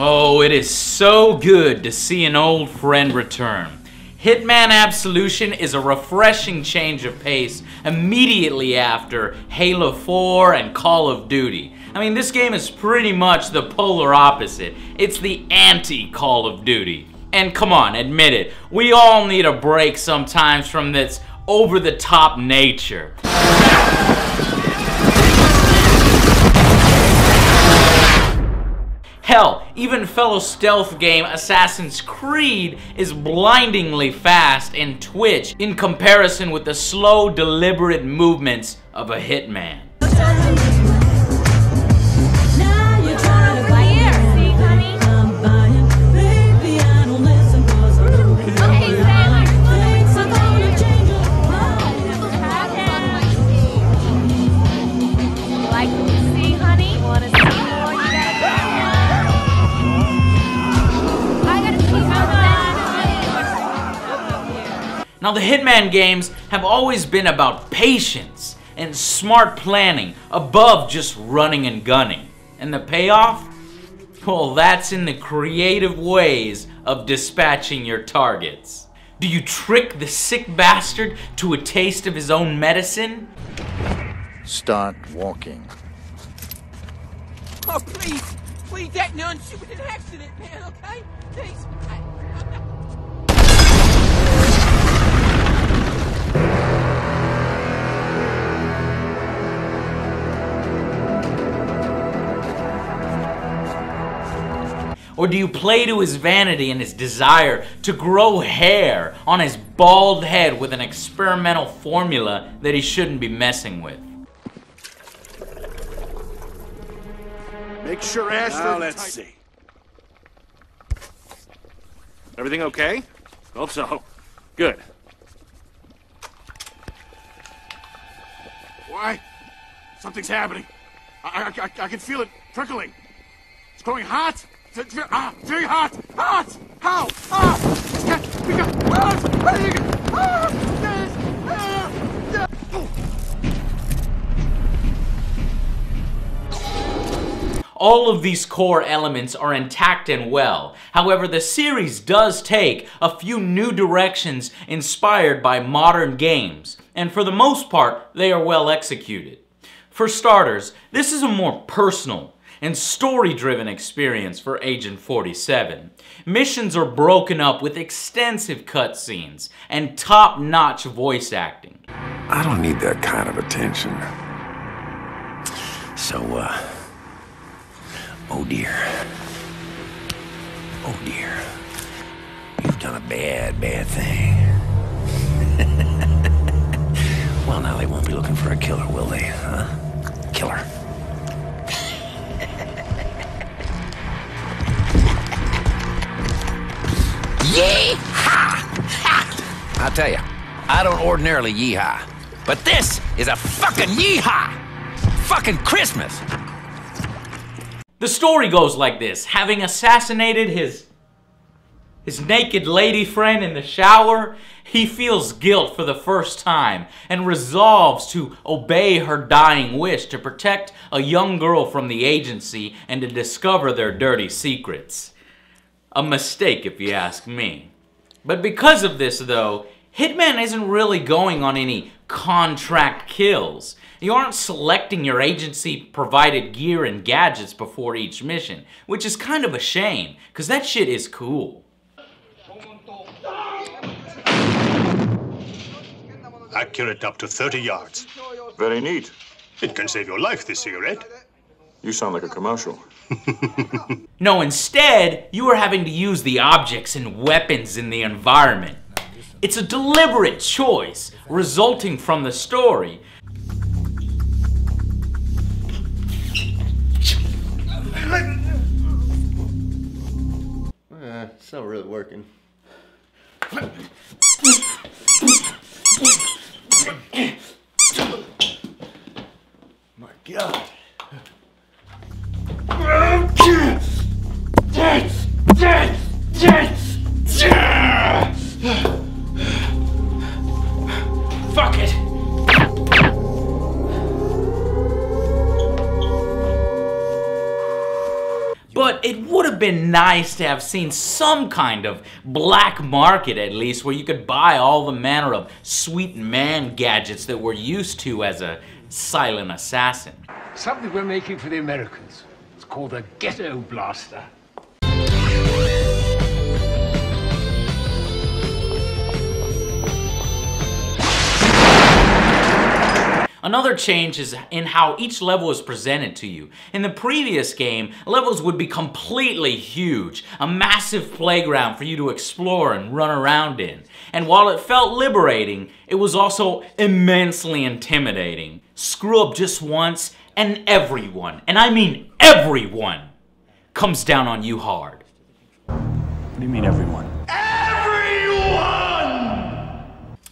Oh, it is so good to see an old friend return. Hitman Absolution is a refreshing change of pace immediately after Halo 4 and Call of Duty. I mean, this game is pretty much the polar opposite. It's the anti-Call of Duty. And come on, admit it, we all need a break sometimes from this over-the-top nature. Hell, even fellow stealth game Assassin's Creed is blindingly fast and twitch in comparison with the slow, deliberate movements of a hitman. Now, the Hitman games have always been about patience and smart planning above just running and gunning. And the payoff? Well, that's in the creative ways of dispatching your targets. Do you trick the sick bastard to a taste of his own medicine? Start walking. Oh, please! Please, that nun, she was an accident, man, okay? Please. Or do you play to his vanity and his desire to grow hair on his bald head with an experimental formula that he shouldn't be messing with? Make sure Ashford... Now let's see. Everything okay? Hope so. Good. Why? Something's happening. I can feel it prickling. It's growing hot. Very hot. Hot. How? All of these core elements are intact and well. However, the series does take a few new directions inspired by modern games, and for the most part, they are well executed. For starters, this is a more personal and story-driven experience for Agent 47. Missions are broken up with extensive cutscenes and top-notch voice acting. I don't need that kind of attention. So, oh dear. Oh dear. You've done a bad thing. Well, now they won't be looking for a killer, will they, huh? Killer. Yee-haw! I'll tell you, I don't ordinarily yee-haw, but this is a fucking yee-haw! Fucking Christmas! The story goes like this. Having assassinated his naked lady friend in the shower, he feels guilt for the first time and resolves to obey her dying wish to protect a young girl from the agency and to discover their dirty secrets. A mistake, if you ask me. But because of this, though, Hitman isn't really going on any contract kills. You aren't selecting your agency-provided gear and gadgets before each mission, which is kind of a shame, because that shit is cool. Accurate up to 30 yards. Very neat. It can save your life, this cigarette. You sound like a commercial. No, instead, you are having to use the objects and weapons in the environment. It's a deliberate choice, resulting from the story. It's not really working. My God. Fuck it! But it would have been nice to have seen some kind of black market at least, where you could buy all the manner of sweet man gadgets that we're used to as a silent assassin. Something we're making for the Americans. It's called a ghetto blaster. Another change is in how each level is presented to you. In the previous game, levels would be completely huge, a massive playground for you to explore and run around in. And while it felt liberating, it was also immensely intimidating. Screw up just once, and everyone, and I mean everyone, comes down on you hard. What do you mean, everyone?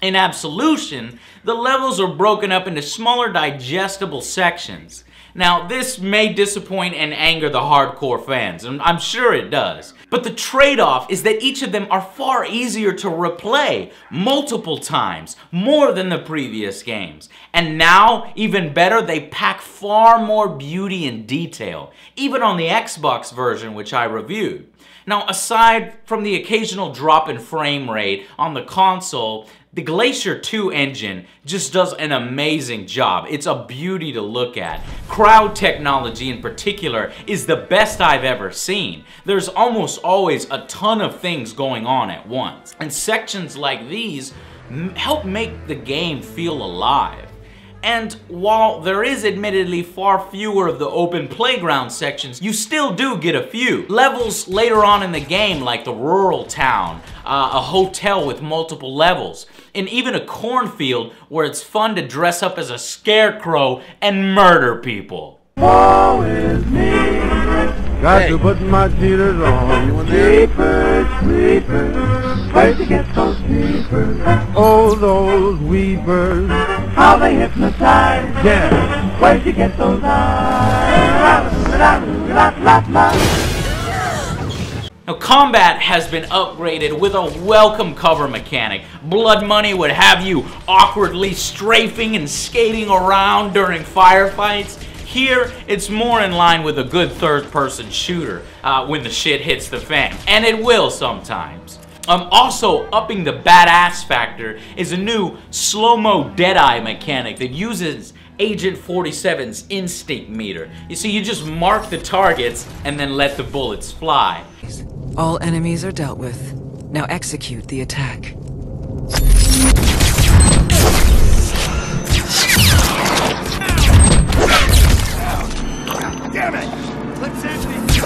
In Absolution, the levels are broken up into smaller digestible sections. Now, this may disappoint and anger the hardcore fans, and I'm sure it does. But the trade-off is that each of them are far easier to replay multiple times, more than the previous games. And now, even better, they pack far more beauty and detail, even on the Xbox version, which I reviewed. Now, aside from the occasional drop in frame rate on the console, the Glacier 2 engine just does an amazing job. It's a beauty to look at. Crowd technology in particular is the best I've ever seen. There's almost always a ton of things going on at once. And sections like these help make the game feel alive. And while there is admittedly far fewer of the open playground sections, you still do get a few. Levels later on in the game, like the rural town, a hotel with multiple levels, and even a cornfield where it's fun to dress up as a scarecrow and murder people. Woe is me. Got to put my cheaters on. Creepers, creepers, where'd you get those creepers? Oh, those weepers, how they hypnotize. Yeah, where'd you get those eyes? Now, combat has been upgraded with a welcome cover mechanic. Blood Money would have you awkwardly strafing and skating around during firefights. Here, it's more in line with a good third-person shooter when the shit hits the fan, and it will sometimes. Also, upping the badass factor is a new slow-mo Deadeye mechanic that uses Agent 47's instinct meter. You see, you just mark the targets and then let the bullets fly. All enemies are dealt with. Now execute the attack. Damn it! Let's end this.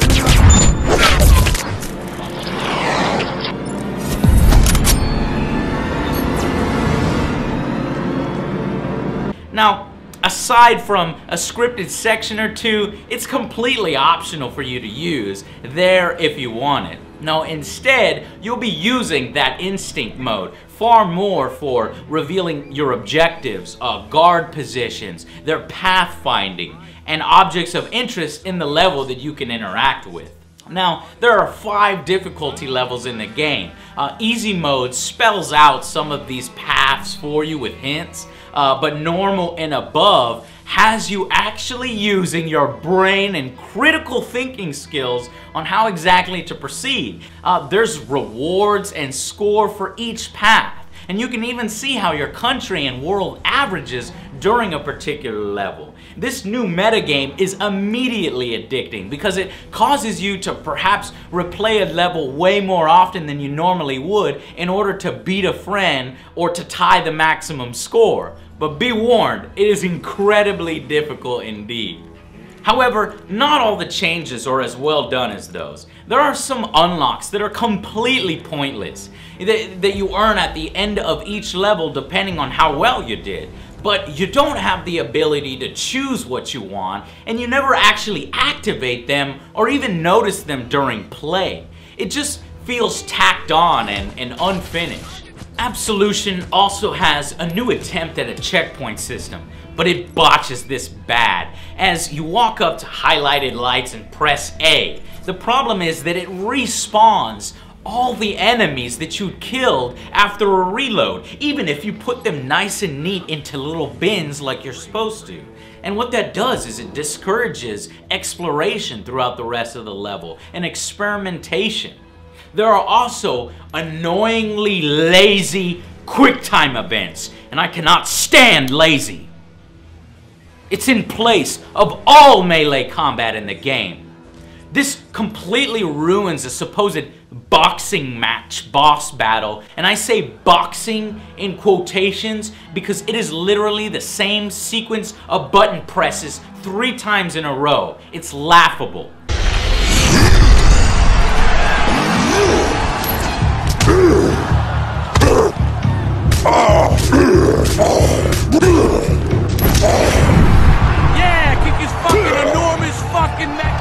Now, aside from a scripted section or two, it's completely optional for you to use there if you want it. No, instead, you'll be using that instinct mode far more for revealing your objectives, guard positions, their pathfinding, and objects of interest in the level that you can interact with. Now, there are 5 difficulty levels in the game. Easy mode spells out some of these paths for you with hints, but normal and above has you actually using your brain and critical thinking skills on how exactly to proceed. There's rewards and score for each path, and you can even see how your country and world averages during a particular level. This new metagame is immediately addicting because it causes you to perhaps replay a level way more often than you normally would in order to beat a friend or to tie the maximum score. But be warned, it is incredibly difficult indeed. However, not all the changes are as well done as those. There are some unlocks that are completely pointless, that you earn at the end of each level depending on how well you did. But you don't have the ability to choose what you want, and you never actually activate them or even notice them during play. It just feels tacked on and unfinished. Absolution also has a new attempt at a checkpoint system, but it botches this bad. As you walk up to highlighted lights and press A, the problem is that it respawns all the enemies that you killed after a reload, even if you put them nice and neat into little bins like you're supposed to. And what that does is it discourages exploration throughout the rest of the level and experimentation. There are also annoyingly lazy QuickTime events, and I cannot stand lazy. It's in place of all melee combat in the game. This completely ruins a supposed boxing match boss battle, and I say boxing in quotations because it is literally the same sequence of button presses 3 times in a row. It's laughable. Yeah, kick his fucking enormous fucking neck.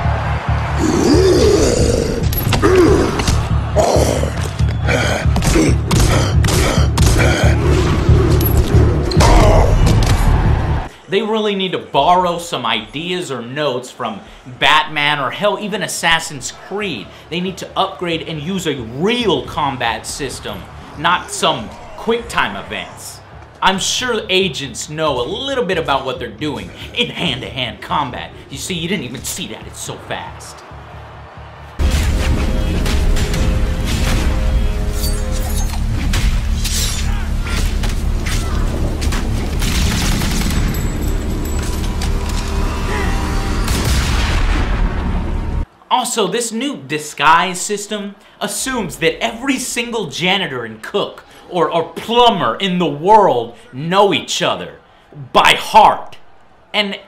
They really need to borrow some ideas or notes from Batman or hell, even Assassin's Creed. They need to upgrade and use a real combat system, not some QuickTime events. I'm sure agents know a little bit about what they're doing in hand-to-hand combat. You see, you didn't even see that, it's so fast. Also, this new disguise system assumes that every single janitor and cook or plumber in the world know each other by heart. And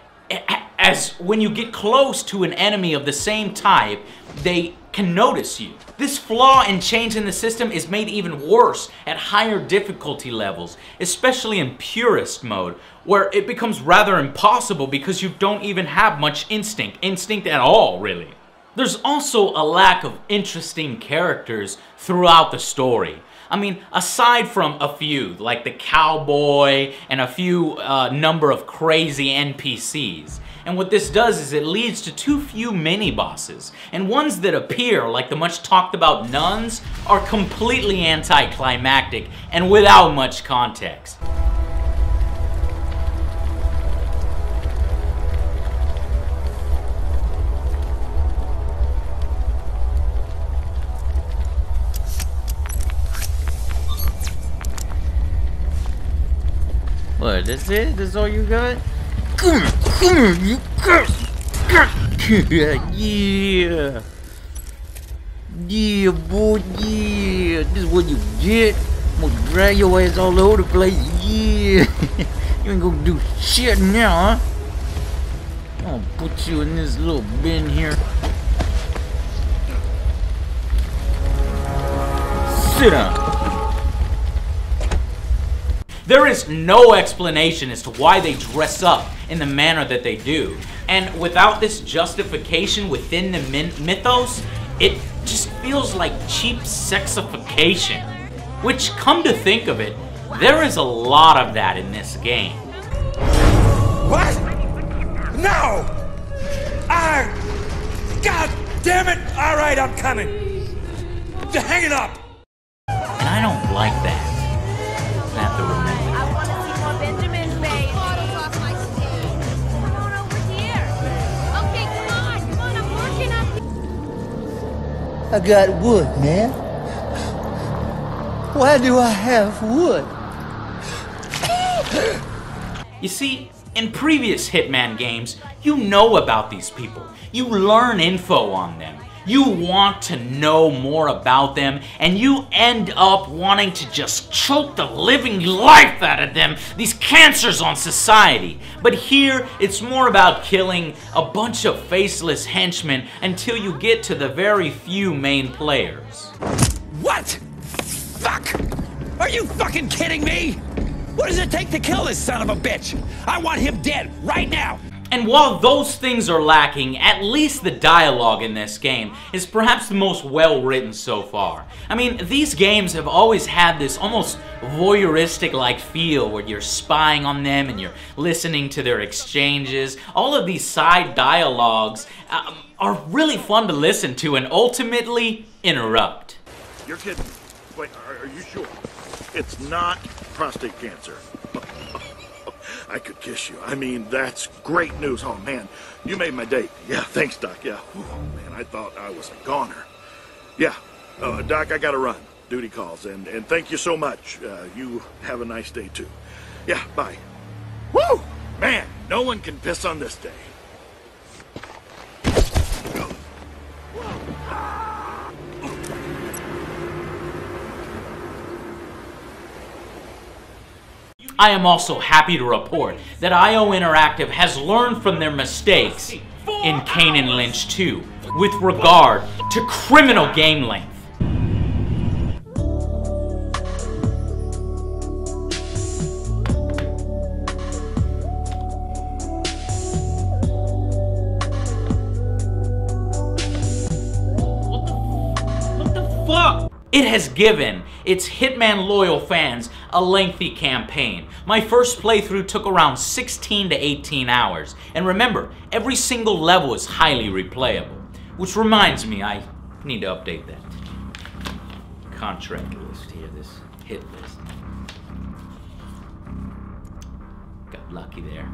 as when you get close to an enemy of the same type, they can notice you. This flaw and change in the system is made even worse at higher difficulty levels, especially in purist mode, where it becomes rather impossible because you don't even have much instinct at all, really. There's also a lack of interesting characters throughout the story. I mean, aside from a few, like the cowboy and a few number of crazy NPCs. And what this does is it leads to too few mini-bosses. And ones that appear, like the much talked about nuns, are completely anticlimactic and without much context. What, that's it? That's all you got? Come here, you yeah. Yeah, boy, yeah. This is what you get. I'm gonna drag your ass all over the place, yeah. You ain't gonna do shit now, huh? I'm gonna put you in this little bin here. Sit down. There is no explanation as to why they dress up in the manner that they do. And without this justification within the mythos, it just feels like cheap sexification. Which, come to think of it, there is a lot of that in this game. What? No! God damn it! Alright, I'm coming. Hang it up! And I don't like that. I have to remember. I want to see more Benjamin's face. Bottles off my stage. Come on over here. Okay, come on, I'm working on. I got wood, man. Why do I have wood? You see, in previous Hitman games, you know about these people. You learn info on them. You want to know more about them, and you end up wanting to just choke the living life out of them, these cancers on society. But here, it's more about killing a bunch of faceless henchmen until you get to the very few main players. What? Fuck! Are you fucking kidding me? What does it take to kill this son of a bitch? I want him dead, right now! And while those things are lacking, at least the dialogue in this game is perhaps the most well-written so far. I mean, these games have always had this almost voyeuristic-like feel where you're spying on them and you're listening to their exchanges. All of these side dialogues are really fun to listen to and ultimately interrupt. You're kidding. Wait, are you sure? It's not prostate cancer. I could kiss you. I mean, that's great news. Oh, man, you made my day. Yeah, thanks, Doc. Yeah. Oh, man, I thought I was a goner. Yeah. Doc, I gotta run. Duty calls. And thank you so much. You have a nice day, too. Yeah, bye. Woo! Man, no one can piss on this day. I am also happy to report that IO Interactive has learned from their mistakes in Kane and Lynch 2 with regard to criminal game length. What the fuck? It has given its Hitman loyal fans a lengthy campaign. My first playthrough took around 16 to 18 hours. And remember, every single level is highly replayable. Which reminds me, I need to update that contract list here, this hit list. Got lucky there.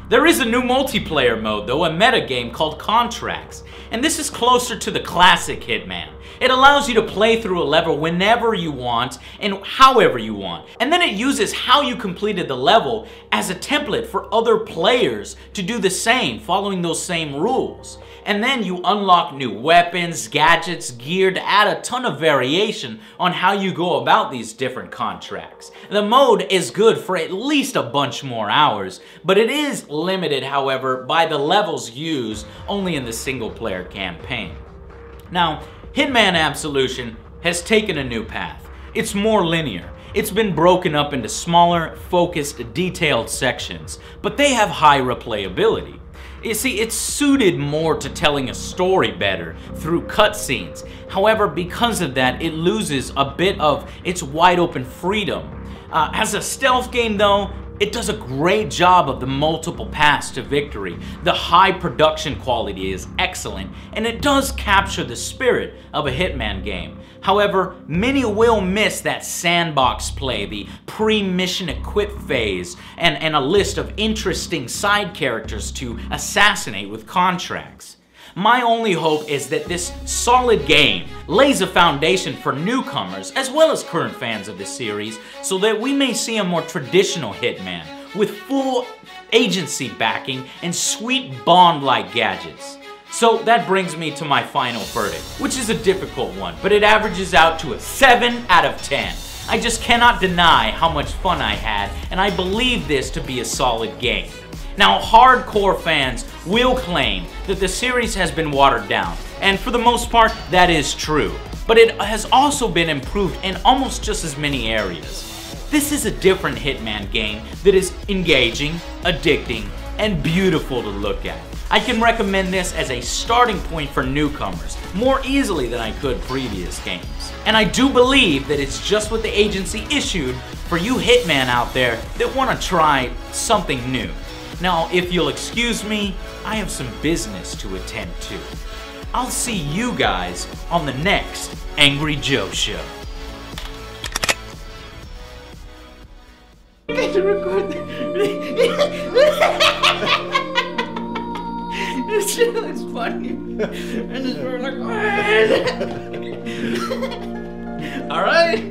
There is a new multiplayer mode though, a metagame called Contracts. And this is closer to the classic Hitman. It allows you to play through a level whenever you want and however you want. And then it uses how you completed the level as a template for other players to do the same, following those same rules. And then you unlock new weapons, gadgets, gear to add a ton of variation on how you go about these different contracts. The mode is good for at least a bunch more hours, but it is limited, however, by the levels used only in the single player campaign. Now, Hitman Absolution has taken a new path. It's more linear. It's been broken up into smaller, focused, detailed sections, but they have high replayability. You see, it's suited more to telling a story better through cutscenes. However, because of that, it loses a bit of its wide open freedom. As a stealth game though, it does a great job of the multiple paths to victory. The high production quality is excellent, and it does capture the spirit of a Hitman game. However, many will miss that sandbox play, the pre-mission equip phase, and a list of interesting side characters to assassinate with contracts. My only hope is that this solid game lays a foundation for newcomers as well as current fans of the series so that we may see a more traditional Hitman with full agency backing and sweet Bond-like gadgets. So that brings me to my final verdict, which is a difficult one, but it averages out to a 7 out of 10. I just cannot deny how much fun I had, and I believe this to be a solid game. Now, hardcore fans will claim that the series has been watered down, and for the most part, that is true. But it has also been improved in almost just as many areas. This is a different Hitman game that is engaging, addicting, and beautiful to look at. I can recommend this as a starting point for newcomers more easily than I could previous games. And I do believe that it's just what the agency issued for you Hitman out there that want to try something new. Now, if you'll excuse me, I have some business to attend to. I'll see you guys on the next Angry Joe Show. This shit looks funny. And it's like, alright?